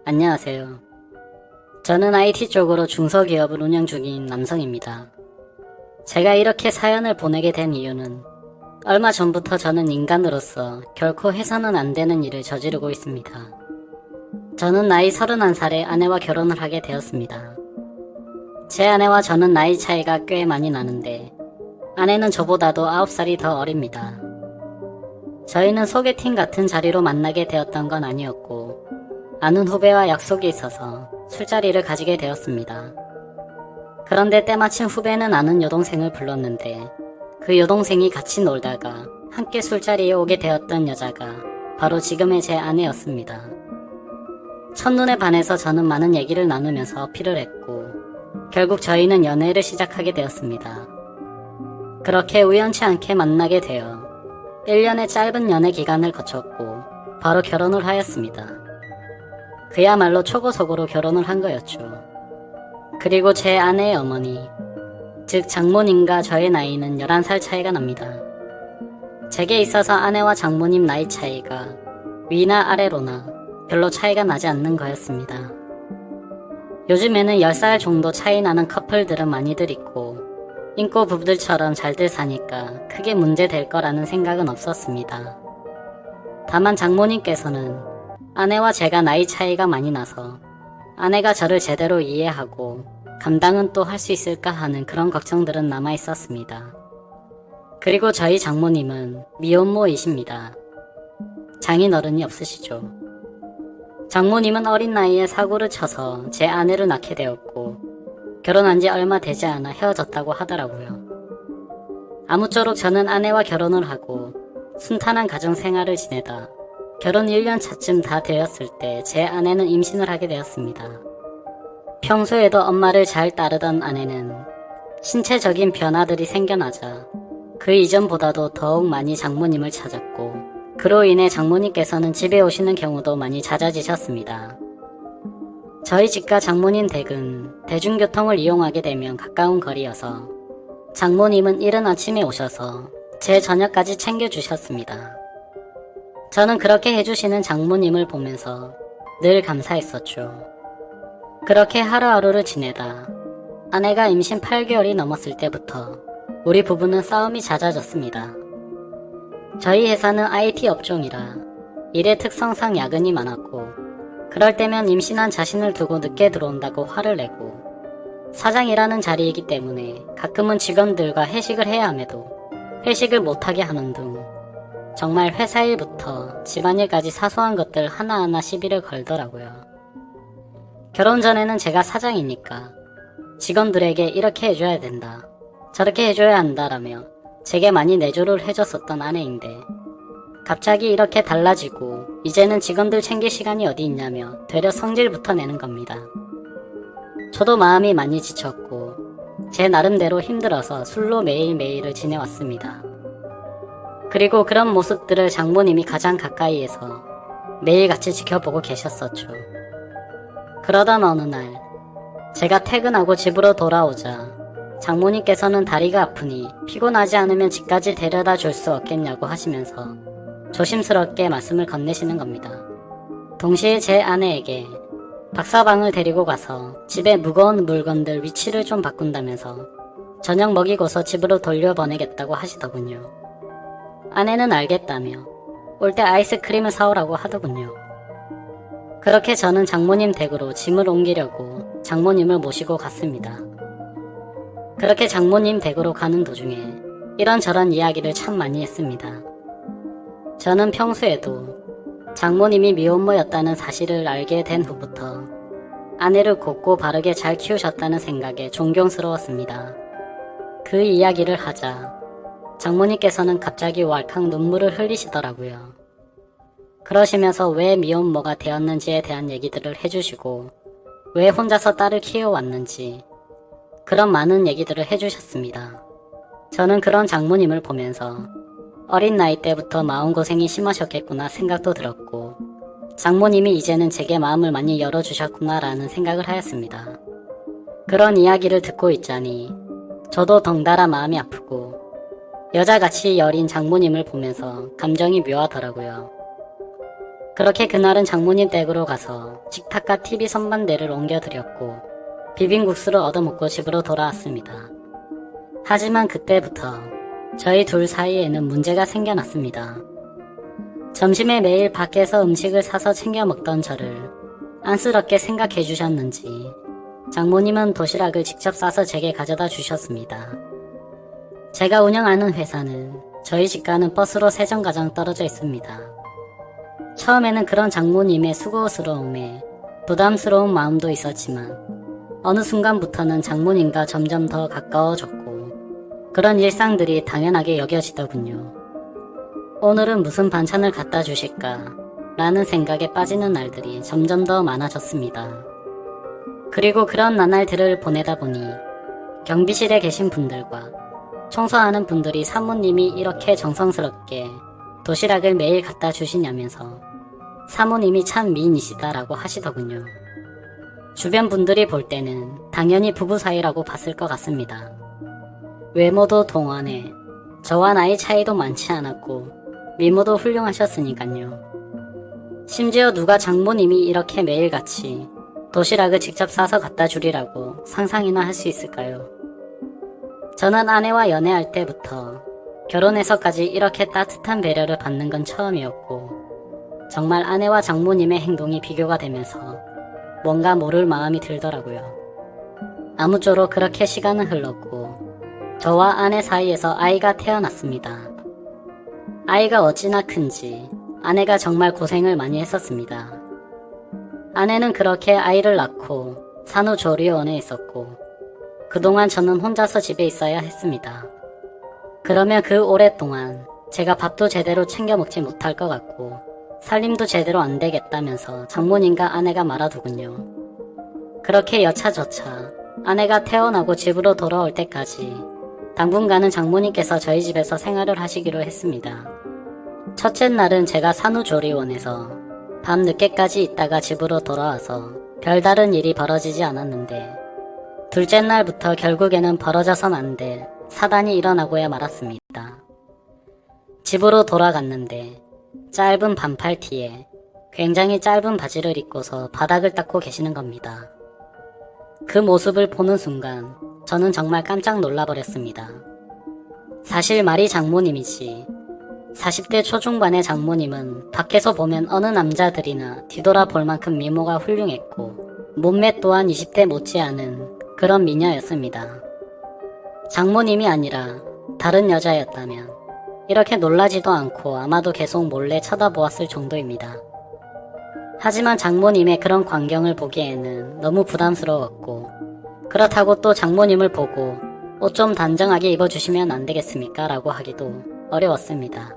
안녕하세요. 저는 IT 쪽으로 중소기업을 운영 중인 남성입니다. 제가 이렇게 사연을 보내게 된 이유는 얼마 전부터 저는 인간으로서 결코 해서는 안 되는 일을 저지르고 있습니다. 저는 나이 31살에 아내와 결혼을 하게 되었습니다. 제 아내와 저는 나이 차이가 꽤 많이 나는데 아내는 저보다도 9살이 더 어립니다. 저희는 소개팅 같은 자리로 만나게 되었던 건 아니었고 아는 후배와 약속이 있어서 술자리를 가지게 되었습니다. 그런데 때마침 후배는 아는 여동생을 불렀는데 그 여동생이 같이 놀다가 함께 술자리에 오게 되었던 여자가 바로 지금의 제 아내였습니다. 첫눈에 반해서 저는 많은 얘기를 나누면서 어필을 했고 결국 저희는 연애를 시작하게 되었습니다. 그렇게 우연치 않게 만나게 되어 1년의 짧은 연애 기간을 거쳤고 바로 결혼을 하였습니다. 그야말로 초고속으로 결혼을 한 거였죠. 그리고 제 아내의 어머니, 즉 장모님과 저의 나이는 11살 차이가 납니다. 제게 있어서 아내와 장모님 나이 차이가 위나 아래로나 별로 차이가 나지 않는 거였습니다. 요즘에는 10살 정도 차이 나는 커플들은 많이들 있고 인고 부부들처럼 잘들 사니까 크게 문제될 거라는 생각은 없었습니다. 다만 장모님께서는 아내와 제가 나이 차이가 많이 나서 아내가 저를 제대로 이해하고 감당은 또 할 수 있을까 하는 그런 걱정들은 남아 있었습니다. 그리고 저희 장모님은 미혼모이십니다. 장인어른이 없으시죠. 장모님은 어린 나이에 사고를 쳐서 제 아내를 낳게 되었고 결혼한 지 얼마 되지 않아 헤어졌다고 하더라고요. 아무쪼록 저는 아내와 결혼을 하고 순탄한 가정생활을 지내다 결혼 1년 차쯤 다 되었을 때 제 아내는 임신을 하게 되었습니다. 평소에도 엄마를 잘 따르던 아내는 신체적인 변화들이 생겨나자 그 이전보다도 더욱 많이 장모님을 찾았고 그로 인해 장모님께서는 집에 오시는 경우도 많이 잦아지셨습니다. 저희 집과 장모님 댁은 대중교통을 이용하게 되면 가까운 거리여서 장모님은 이른 아침에 오셔서 제 저녁까지 챙겨주셨습니다. 저는 그렇게 해주시는 장모님을 보면서 늘 감사했었죠. 그렇게 하루하루를 지내다 아내가 임신 8개월이 넘었을 때부터 우리 부부는 싸움이 잦아졌습니다. 저희 회사는 IT 업종이라 일의 특성상 야근이 많았고 그럴 때면 임신한 자신을 두고 늦게 들어온다고 화를 내고 사장이라는 자리이기 때문에 가끔은 직원들과 회식을 해야 함에도 회식을 못하게 하는 등 정말 회사 일부터 집안일까지 사소한 것들 하나하나 시비를 걸더라고요. 결혼 전에는 제가 사장이니까 직원들에게 이렇게 해줘야 된다, 저렇게 해줘야 한다라며 제게 많이 내조를 해줬었던 아내인데 갑자기 이렇게 달라지고 이제는 직원들 챙길 시간이 어디 있냐며 되려 성질부터 내는 겁니다. 저도 마음이 많이 지쳤고 제 나름대로 힘들어서 술로 매일매일을 지내왔습니다. 그리고 그런 모습들을 장모님이 가장 가까이에서 매일같이 지켜보고 계셨었죠. 그러던 어느 날 제가 퇴근하고 집으로 돌아오자 장모님께서는 다리가 아프니 피곤하지 않으면 집까지 데려다 줄 수 없겠냐고 하시면서 조심스럽게 말씀을 건네시는 겁니다. 동시에 제 아내에게 박사방을 데리고 가서 집에 무거운 물건들 위치를 좀 바꾼다면서 저녁 먹이고서 집으로 돌려보내겠다고 하시더군요. 아내는 알겠다며 올 때 아이스크림을 사오라고 하더군요. 그렇게 저는 장모님 댁으로 짐을 옮기려고 장모님을 모시고 갔습니다. 그렇게 장모님 댁으로 가는 도중에 이런저런 이야기를 참 많이 했습니다. 저는 평소에도 장모님이 미혼모였다는 사실을 알게 된 후부터 아내를 곱고 바르게 잘 키우셨다는 생각에 존경스러웠습니다. 그 이야기를 하자 장모님께서는 갑자기 왈칵 눈물을 흘리시더라고요. 그러시면서 왜 미혼모가 되었는지에 대한 얘기들을 해주시고 왜 혼자서 딸을 키워왔는지 그런 많은 얘기들을 해주셨습니다. 저는 그런 장모님을 보면서 어린 나이 때부터 마음고생이 심하셨겠구나 생각도 들었고 장모님이 이제는 제게 마음을 많이 열어주셨구나 라는 생각을 하였습니다. 그런 이야기를 듣고 있자니 저도 덩달아 마음이 아프고 여자같이 여린 장모님을 보면서 감정이 묘하더라고요. 그렇게 그날은 장모님 댁으로 가서 식탁과 TV 선반대를 옮겨드렸고 비빔국수를 얻어먹고 집으로 돌아왔습니다. 하지만 그때부터 저희 둘 사이에는 문제가 생겨났습니다. 점심에 매일 밖에서 음식을 사서 챙겨 먹던 저를 안쓰럽게 생각해 주셨는지 장모님은 도시락을 직접 싸서 제게 가져다 주셨습니다. 제가 운영하는 회사는 저희 집과는 버스로 3정거장 떨어져 있습니다. 처음에는 그런 장모님의 수고스러움에 부담스러운 마음도 있었지만 어느 순간부터는 장모님과 점점 더 가까워졌고 그런 일상들이 당연하게 여겨지더군요. 오늘은 무슨 반찬을 갖다 주실까 라는 생각에 빠지는 날들이 점점 더 많아졌습니다. 그리고 그런 나날들을 보내다 보니 경비실에 계신 분들과 청소하는 분들이 사모님이 이렇게 정성스럽게 도시락을 매일 갖다 주시냐면서 사모님이 참 미인이시다라고 하시더군요. 주변 분들이 볼 때는 당연히 부부 사이라고 봤을 것 같습니다. 외모도 동안에 저와 나이 차이도 많지 않았고 미모도 훌륭하셨으니까요. 심지어 누가 장모님이 이렇게 매일같이 도시락을 직접 싸서 갖다 주리라고 상상이나 할 수 있을까요? 저는 아내와 연애할 때부터 결혼해서까지 이렇게 따뜻한 배려를 받는 건 처음이었고 정말 아내와 장모님의 행동이 비교가 되면서 뭔가 모를 마음이 들더라고요. 아무쪼록 그렇게 시간은 흘렀고 저와 아내 사이에서 아이가 태어났습니다. 아이가 어찌나 큰지 아내가 정말 고생을 많이 했었습니다. 아내는 그렇게 아이를 낳고 산후조리원에 있었고 그동안 저는 혼자서 집에 있어야 했습니다. 그러면 그 오랫동안 제가 밥도 제대로 챙겨 먹지 못할 것 같고 살림도 제대로 안 되겠다면서 장모님과 아내가 말아두군요. 그렇게 여차저차 아내가 태어나고 집으로 돌아올 때까지 당분간은 장모님께서 저희 집에서 생활을 하시기로 했습니다. 첫째 날은 제가 산후조리원에서 밤 늦게까지 있다가 집으로 돌아와서 별다른 일이 벌어지지 않았는데 둘째 날부터 결국에는 벌어져선 안 될 사단이 일어나고야 말았습니다. 집으로 돌아갔는데 짧은 반팔 티에 굉장히 짧은 바지를 입고서 바닥을 닦고 계시는 겁니다. 그 모습을 보는 순간 저는 정말 깜짝 놀라버렸습니다. 사실 말이 장모님이지 40대 초중반의 장모님은 밖에서 보면 어느 남자들이나 뒤돌아볼 만큼 미모가 훌륭했고 몸매 또한 20대 못지않은 그런 미녀였습니다. 장모님이 아니라 다른 여자였다면 이렇게 놀라지도 않고 아마도 계속 몰래 쳐다보았을 정도입니다. 하지만 장모님의 그런 광경을 보기에는 너무 부담스러웠고 그렇다고 또 장모님을 보고 옷 좀 단정하게 입어주시면 안 되겠습니까? 라고 하기도 어려웠습니다.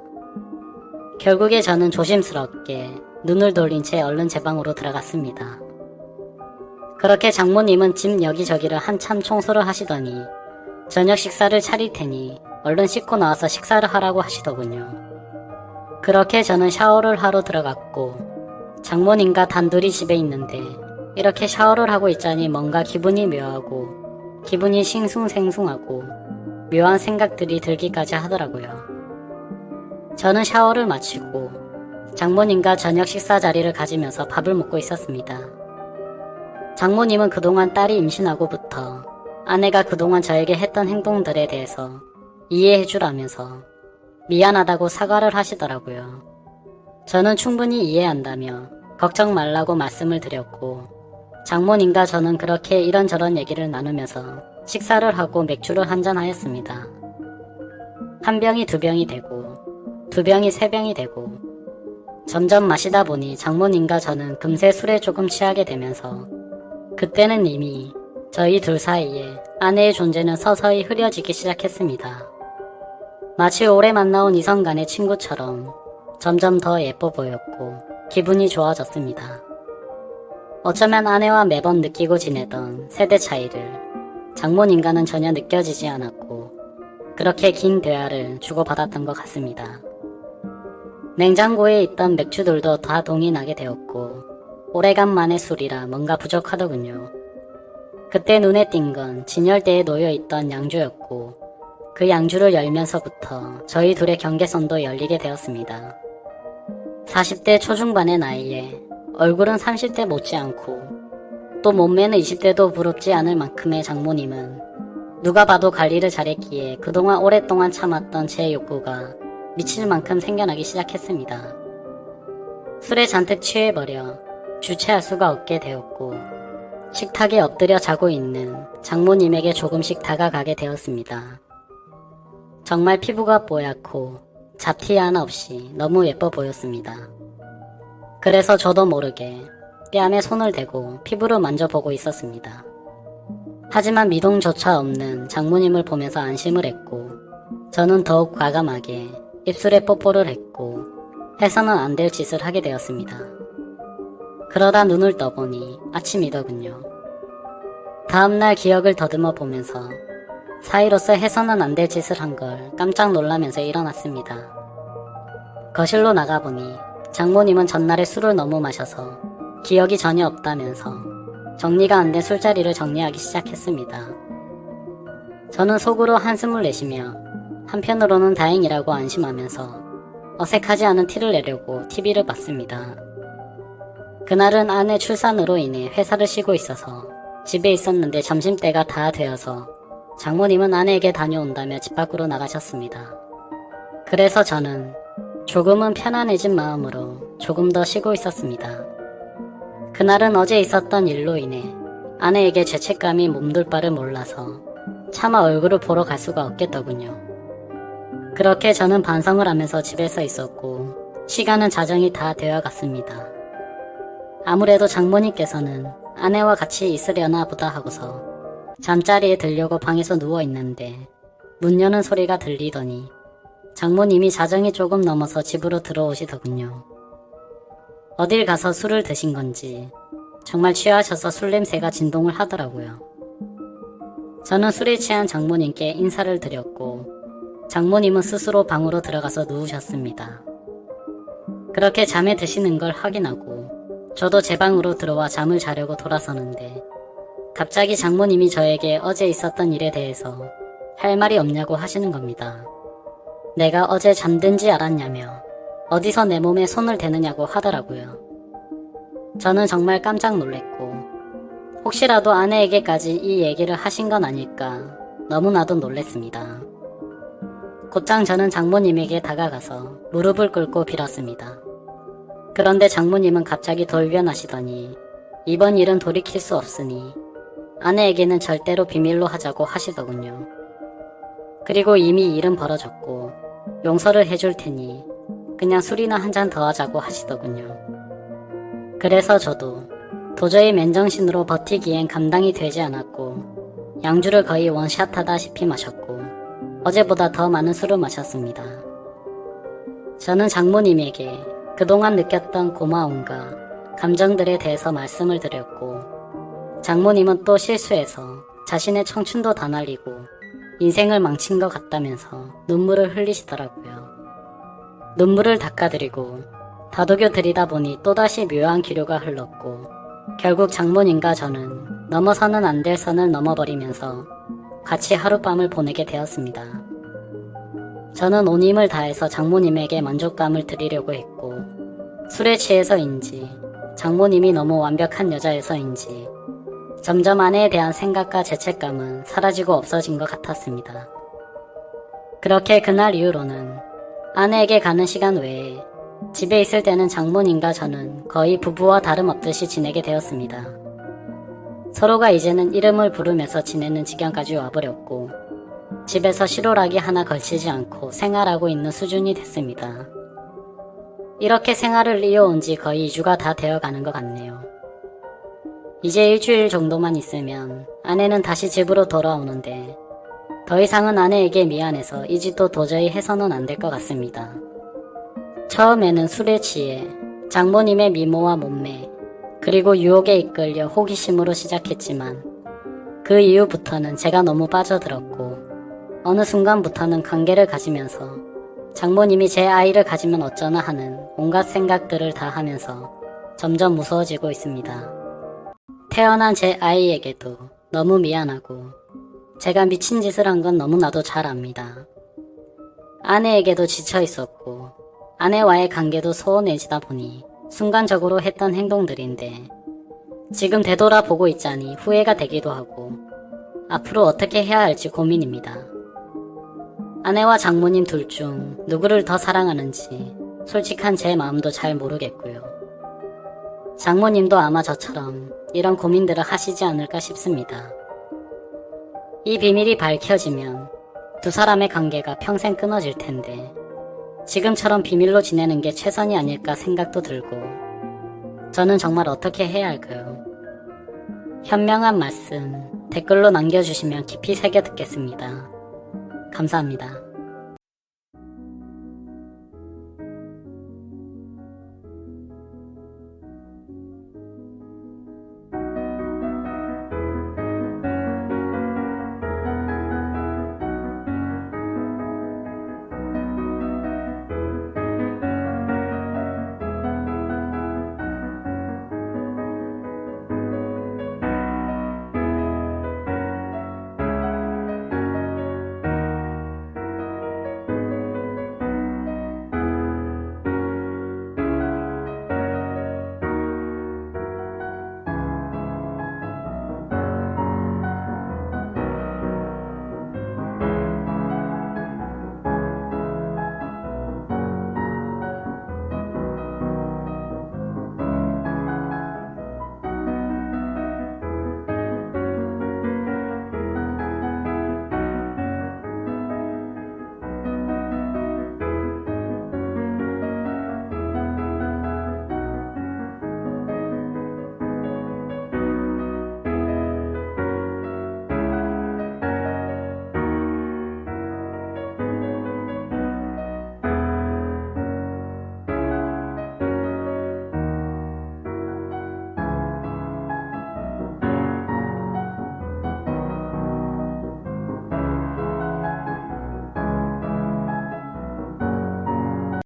결국에 저는 조심스럽게 눈을 돌린 채 얼른 제 방으로 들어갔습니다. 그렇게 장모님은 집 여기저기를 한참 청소를 하시더니 저녁 식사를 차릴 테니 얼른 씻고 나와서 식사를 하라고 하시더군요. 그렇게 저는 샤워를 하러 들어갔고 장모님과 단둘이 집에 있는데 이렇게 샤워를 하고 있자니 뭔가 기분이 묘하고 기분이 싱숭생숭하고 묘한 생각들이 들기까지 하더라고요. 저는 샤워를 마치고 장모님과 저녁 식사 자리를 가지면서 밥을 먹고 있었습니다. 장모님은 그동안 딸이 임신하고부터 아내가 그동안 저에게 했던 행동들에 대해서 이해해주라면서 미안하다고 사과를 하시더라고요. 저는 충분히 이해한다며 걱정 말라고 말씀을 드렸고 장모님과 저는 그렇게 이런저런 얘기를 나누면서 식사를 하고 맥주를 한잔하였습니다. 한 병이 두 병이 되고 두 병이 세 병이 되고 점점 마시다 보니 장모님과 저는 금세 술에 조금 취하게 되면서 그때는 이미 저희 둘 사이에 아내의 존재는 서서히 흐려지기 시작했습니다. 마치 오래 만나온 이성 간의 친구처럼 점점 더 예뻐 보였고 기분이 좋아졌습니다. 어쩌면 아내와 매번 느끼고 지내던 세대 차이를 장모님과는 전혀 느껴지지 않았고 그렇게 긴 대화를 주고받았던 것 같습니다. 냉장고에 있던 맥주들도 다 동이 나게 되었고 오래간만에 술이라 뭔가 부족하더군요. 그때 눈에 띈 건 진열대에 놓여있던 양주였고 그 양주를 열면서부터 저희 둘의 경계선도 열리게 되었습니다. 40대 초중반의 나이에 얼굴은 30대 못지않고 또 몸매는 20대도 부럽지 않을 만큼의 장모님은 누가 봐도 관리를 잘했기에 그동안 오랫동안 참았던 제 욕구가 미칠 만큼 생겨나기 시작했습니다. 술에 잔뜩 취해버려 주체할 수가 없게 되었고 식탁에 엎드려 자고 있는 장모님에게 조금씩 다가가게 되었습니다. 정말 피부가 뽀얗고 잡티 하나 없이 너무 예뻐 보였습니다. 그래서 저도 모르게 뺨에 손을 대고 피부를 만져보고 있었습니다. 하지만 미동조차 없는 장모님을 보면서 안심을 했고 저는 더욱 과감하게 입술에 뽀뽀를 했고 해서는 안 될 짓을 하게 되었습니다. 그러다 눈을 떠보니 아침이더군요. 다음날 기억을 더듬어 보면서 사이로서 해서는 안 될 짓을 한 걸 깜짝 놀라면서 일어났습니다. 거실로 나가보니 장모님은 전날에 술을 너무 마셔서 기억이 전혀 없다면서 정리가 안 된 술자리를 정리하기 시작했습니다. 저는 속으로 한숨을 내쉬며 한편으로는 다행이라고 안심하면서 어색하지 않은 티를 내려고 TV를 봤습니다. 그날은 아내 출산으로 인해 회사를 쉬고 있어서 집에 있었는데 점심때가 다 되어서 장모님은 아내에게 다녀온다며 집 밖으로 나가셨습니다. 그래서 저는 조금은 편안해진 마음으로 조금 더 쉬고 있었습니다. 그날은 어제 있었던 일로 인해 아내에게 죄책감이 몸둘 바를 몰라서 차마 얼굴을 보러 갈 수가 없겠더군요. 그렇게 저는 반성을 하면서 집에서 있었고 시간은 자정이 다 되어 갔습니다. 아무래도 장모님께서는 아내와 같이 있으려나 보다 하고서 잠자리에 들려고 방에서 누워있는데 문 여는 소리가 들리더니 장모님이 자정이 조금 넘어서 집으로 들어오시더군요. 어딜 가서 술을 드신 건지 정말 취하셔서 술 냄새가 진동을 하더라고요. 저는 술에 취한 장모님께 인사를 드렸고 장모님은 스스로 방으로 들어가서 누우셨습니다. 그렇게 잠에 드시는 걸 확인하고 저도 제 방으로 들어와 잠을 자려고 돌아서는데 갑자기 장모님이 저에게 어제 있었던 일에 대해서 할 말이 없냐고 하시는 겁니다. 내가 어제 잠든지 알았냐며 어디서 내 몸에 손을 대느냐고 하더라고요. 저는 정말 깜짝 놀랬고 혹시라도 아내에게까지 이 얘기를 하신 건 아닐까 너무나도 놀랬습니다. 곧장 저는 장모님에게 다가가서 무릎을 꿇고 빌었습니다. 그런데 장모님은 갑자기 돌변하시더니 이번 일은 돌이킬 수 없으니 아내에게는 절대로 비밀로 하자고 하시더군요. 그리고 이미 일은 벌어졌고 용서를 해줄 테니 그냥 술이나 한 잔 더 하자고 하시더군요. 그래서 저도 도저히 맨정신으로 버티기엔 감당이 되지 않았고 양주를 거의 원샷하다시피 마셨고 어제보다 더 많은 술을 마셨습니다. 저는 장모님에게 그동안 느꼈던 고마움과 감정들에 대해서 말씀을 드렸고 장모님은 또 실수해서 자신의 청춘도 다 날리고 인생을 망친 것 같다면서 눈물을 흘리시더라고요. 눈물을 닦아드리고 다독여 드리다 보니 또다시 묘한 기류가 흘렀고 결국 장모님과 저는 넘어서는 안 될 선을 넘어버리면서 같이 하룻밤을 보내게 되었습니다. 저는 온 힘을 다해서 장모님에게 만족감을 드리려고 했고 술에 취해서인지 장모님이 너무 완벽한 여자여서인지 점점 아내에 대한 생각과 죄책감은 사라지고 없어진 것 같았습니다. 그렇게 그날 이후로는 아내에게 가는 시간 외에 집에 있을 때는 장모님과 저는 거의 부부와 다름없듯이 지내게 되었습니다. 서로가 이제는 이름을 부르면서 지내는 지경까지 와버렸고 집에서 실오라기 하나 걸치지 않고 생활하고 있는 수준이 됐습니다. 이렇게 생활을 이어온 지 거의 2주가 다 되어가는 것 같네요. 이제 일주일 정도만 있으면 아내는 다시 집으로 돌아오는데 더 이상은 아내에게 미안해서 이 짓도 도저히 해서는 안 될 것 같습니다. 처음에는 술에 취해 장모님의 미모와 몸매 그리고 유혹에 이끌려 호기심으로 시작했지만 그 이후부터는 제가 너무 빠져들었고 어느 순간부터는 관계를 가지면서 장모님이 제 아이를 가지면 어쩌나 하는 온갖 생각들을 다 하면서 점점 무서워지고 있습니다. 태어난 제 아이에게도 너무 미안하고 제가 미친 짓을 한 건 너무나도 잘 압니다. 아내에게도 지쳐 있었고 아내와의 관계도 소원해지다 보니 순간적으로 했던 행동들인데 지금 되돌아보고 있자니 후회가 되기도 하고 앞으로 어떻게 해야 할지 고민입니다. 아내와 장모님 둘 중 누구를 더 사랑하는지 솔직한 제 마음도 잘 모르겠고요. 장모님도 아마 저처럼 이런 고민들을 하시지 않을까 싶습니다. 이 비밀이 밝혀지면 두 사람의 관계가 평생 끊어질 텐데 지금처럼 비밀로 지내는 게 최선이 아닐까 생각도 들고 저는 정말 어떻게 해야 할까요? 현명한 말씀 댓글로 남겨주시면 깊이 새겨 듣겠습니다. 감사합니다.